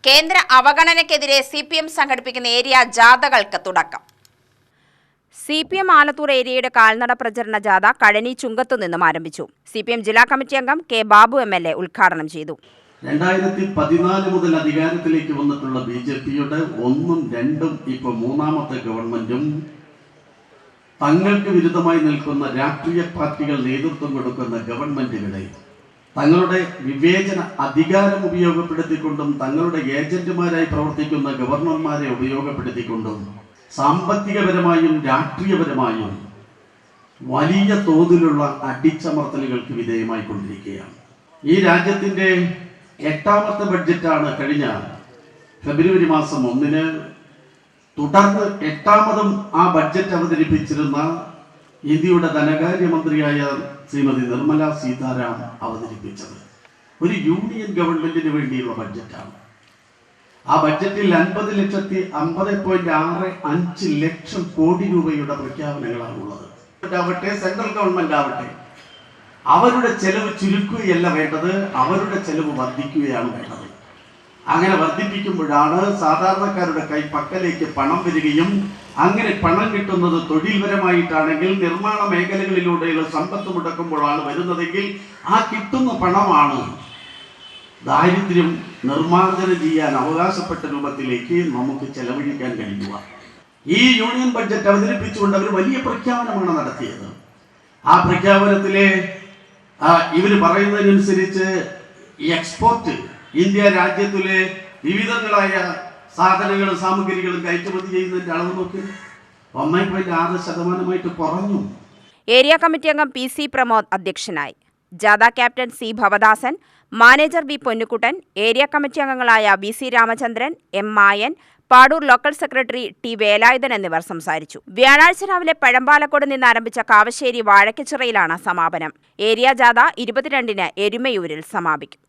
കേന്ദ്ര അവഗണനയ്ക്കെതിരെ CPM സംഘടിപ്പിക്കുന്ന area ജാഥകൾക്ക് തുടക്കം. CPM ആലത്തൂർ ഏരിയയുടെ കാൽനട പ്രചരണ ജാഥ കഴനി ചുങ്കത്തു നിന്നും ആരംഭിച്ചു. CPM ജില്ലാ കമ്മിറ്റി അംഗം കെ ബാബു MLA ഉദ്ഘാടനം ചെയ്തു. 2014 മുതൽ അധികാരത്തിലേക്ക് വന്നിട്ടുള്ള BJPയുടെ 1ഉം 2ഉം ഇപ്പോൾ 3ാമത്തെ ഗവൺമെന്റും തങ്ങൾക്ക് വിരുദ്ധമായി നിൽക്കുന്ന രാഷ്ട്രീയ പാർട്ടികൾ നേതൃത്വം കൊടുക്കുന്ന ഗവൺമെന്റുകളെ തങ്ങളുടെ വിവേചന അധികാരം ഉപയോഗപ്പെടുത്തിക്കൊണ്ടും തങ്ങളുടെ ഏജന്റുമാരായി പ്രവർത്തിക്കുന്ന ഗവർണർമാരെ ഉപയോഗപ്പെടുത്തിക്കൊണ്ടും സാമ്പത്തികപരമായും രാഷ്ട്രീയപരമായും വലിയ തോതിലുള്ള അടിച്ചമർത്തലുകൾക്ക് വിധേയമായി കൊണ്ടിരിക്കുകയാണ്. ഈ രാജ്യത്തിൻ്റെ 8ാമത്തെ ബഡ്ജറ്റാണ് കഴിഞ്ഞ ഫെബ്രുവരി മാസം 1-ന്. തുടർന്ന് 8ാമതും ആ ബഡ്ജറ്റ് അവതരിപ്പിച്ചിരുന്ന ഇന്ത്യയുടെ ധനകാര്യമന്ത്രിയായ ശ്രീമതി നിർമ്മല സീതാരാമൻ അവതരിപ്പിച്ചത് ഒരു യൂണിയൻ ഗവൺമെന്റിന് വേണ്ടിയുള്ള ബഡ്ജറ്റാണ്. ആ ബഡ്ജറ്റിൽ 50,50.65 ലക്ഷം കോടി രൂപയുടെ പ്രഖ്യാപനങ്ങളാണ് ഉള്ളത്. ആവട്ടെ സെൻട്രൽ ഗവൺമെന്റ് ആവട്ടെ, അവരുടെ ചെലവ് ചുരുക്കുകയല്ല വേണ്ടത്, അവരുടെ ചെലവ് വർദ്ധിക്കുകയാണ് വേണ്ടത്. അങ്ങനെ വർദ്ധിപ്പിക്കുമ്പോഴാണ് സാധാരണക്കാരുടെ പക്കലേക്ക് പണം വരികയും അങ്ങനെ പണം കിട്ടുന്നത് തൊഴിൽപരമായിട്ടാണെങ്കിൽ നിർമ്മാണ മേഖലകളിലൂടെയുള്ള സമ്പത്ത് മുടക്കുമ്പോഴാണ് വരുന്നതെങ്കിൽ ആ കിട്ടുന്ന പണമാണ് ദാരിദ്ര്യം നിർമ്മാർജ്ജനം ചെയ്യാൻ അവകാശപ്പെട്ട രൂപത്തിലേക്ക് നമുക്ക് ചെലവഴിക്കാൻ കഴിയുക. ഈ യൂണിയൻ ബഡ്ജറ്റ് അവതരിപ്പിച്ചുകൊണ്ട് അവർ വലിയ പ്രഖ്യാപനമാണ് നടത്തിയത്. ആ പ്രഖ്യാപനത്തിലെ ഇവർ പറയുന്നതിനനുസരിച്ച് എക്സ്പോർട്ട് ഇന്ത്യ രാജ്യത്തിലെ വിവിധങ്ങളായ സാധനങ്ങളും സാമഗ്രികളും കയറ്റുമതി ചെയ്യുന്നതിന്റെ അളവ് നോക്കി 1.6% കുറഞ്ഞു. ഏരിയ കമ്മിറ്റി അംഗം PC പ്രമോദ് അധ്യക്ഷനായി. ജാഥ captain C Bhavadasan, manager V Ponnukuttan, area committee അംഗങ്ങളായ VC Ramachandran, M Mayan, Padur local secretary T Velayudhan എന്നിവർ സംസാരിച്ചു. വ്യാഴാഴ്ച രാവിലെ പഴമ്പാലക്കോട് നിന്ന് ആരംഭിച്ച കാവശ്ശേരി വാഴക്കച്ചിറയിലാണ് സമാപനം. ഏരിയ ജാഥ 22-ന് എരുമയൂരിൽ സമാപിക്കും.